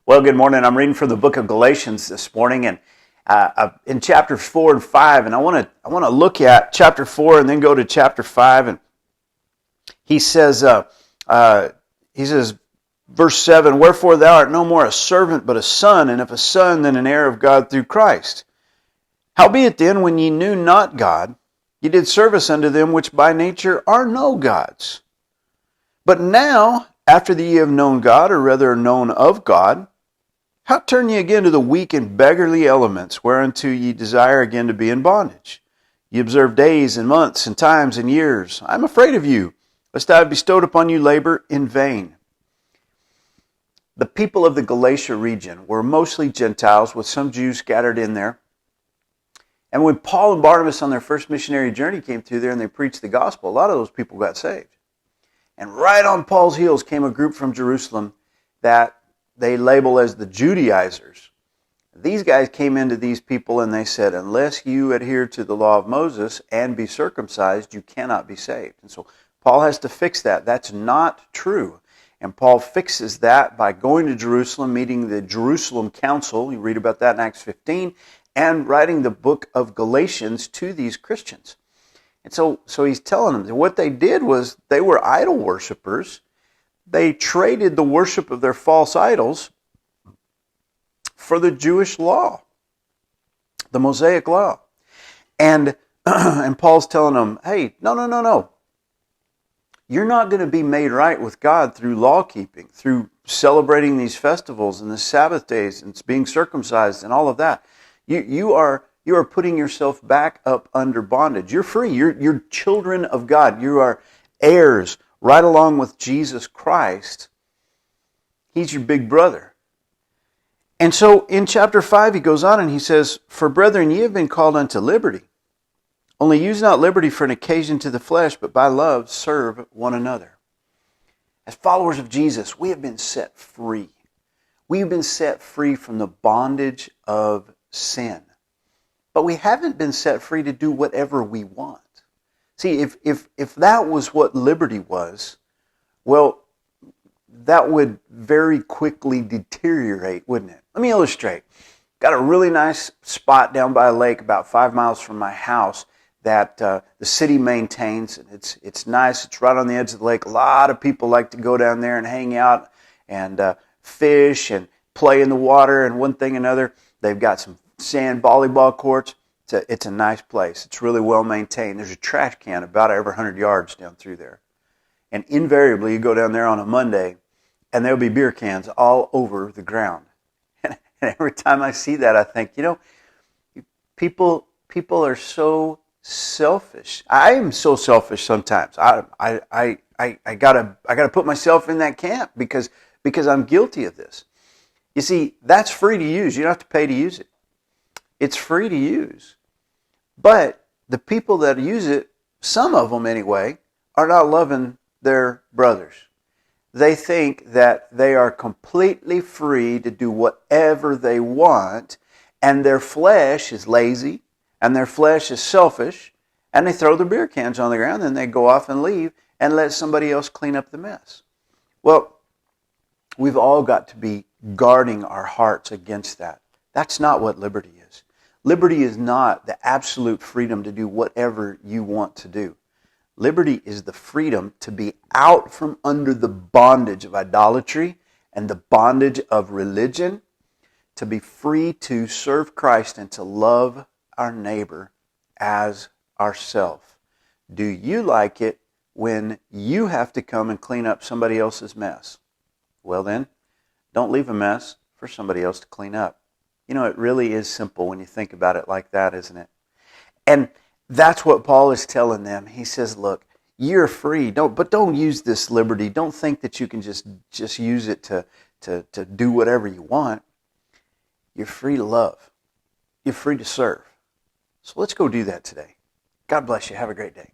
Well, good morning. I'm reading from the book of Galatians this morning, and in chapters 4 and 5, and I want to look at chapter 4 and then go to chapter 5. And he says, verse 7, "Wherefore thou art no more a servant, but a son, and if a son, then an heir of God through Christ. Howbeit then, when ye knew not God, ye did service unto them which by nature are no gods. But now, after that ye have known God, or rather are known of God, how turn ye again to the weak and beggarly elements, whereunto ye desire again to be in bondage? Ye observe days and months and times and years. I am afraid of you, lest I have bestowed upon you labor in vain." The people of the Galatia region were mostly Gentiles, with some Jews scattered in there. And when Paul and Barnabas on their first missionary journey came through there and they preached the gospel, a lot of those people got saved. And right on Paul's heels came a group from Jerusalem that they label as the Judaizers. These guys came into these people and they said, unless you adhere to the law of Moses and be circumcised, you cannot be saved. And so Paul has to fix that. That's not true. And Paul fixes that by going to Jerusalem, meeting the Jerusalem Council. You read about that in Acts 15, and writing the book of Galatians to these Christians. And so he's telling them that what they did was they were idol worshipers. They traded the worship of their false idols for the Jewish law, the Mosaic law. And Paul's telling them, hey, no. You're not going to be made right with God through law keeping, through celebrating these festivals and the Sabbath days and being circumcised and all of that. You are putting yourself back up under bondage. You're free. You're children of God. You are heirs right along with Jesus Christ. He's your big brother. And so in chapter 5 he goes on and he says, "For brethren, ye have been called unto liberty. Only use not liberty for an occasion to the flesh, but by love serve one another." As followers of Jesus, we have been set free. We have been set free from the bondage of sin. But we haven't been set free to do whatever we want. See, if that was what liberty was, well, that would very quickly deteriorate, wouldn't it? Let me illustrate. Got a really nice spot down by a lake about 5 miles from my house that the city maintains. And it's nice. It's right on the edge of the lake. A lot of people like to go down there and hang out and fish and play in the water and one thing and another. They've got some sand volleyball courts. It's a nice place. It's really well maintained. There's a trash can about every 100 yards down through there. And invariably, you go down there on a Monday, and there'll be beer cans all over the ground. And every time I see that, I think, people are so selfish. I am so selfish sometimes. I gotta put myself in that camp because I'm guilty of this. You see, that's free to use. You don't have to pay to use it. It's free to use. But the people that use it, some of them anyway, are not loving their brothers. They think that they are completely free to do whatever they want, and their flesh is lazy, and their flesh is selfish, and they throw their beer cans on the ground, and they go off and leave and let somebody else clean up the mess. Well, we've all got to be guarding our hearts against that. That's not what liberty is. Liberty is not the absolute freedom to do whatever you want to do. Liberty is the freedom to be out from under the bondage of idolatry and the bondage of religion, to be free to serve Christ and to love our neighbor as ourselves. Do you like it when you have to come and clean up somebody else's mess? Well then, don't leave a mess for somebody else to clean up. It really is simple when you think about it like that, isn't it? And that's what Paul is telling them. He says, look, you're free, but don't use this liberty. Don't think that you can just use it to do whatever you want. You're free to love. You're free to serve. So let's go do that today. God bless you. Have a great day.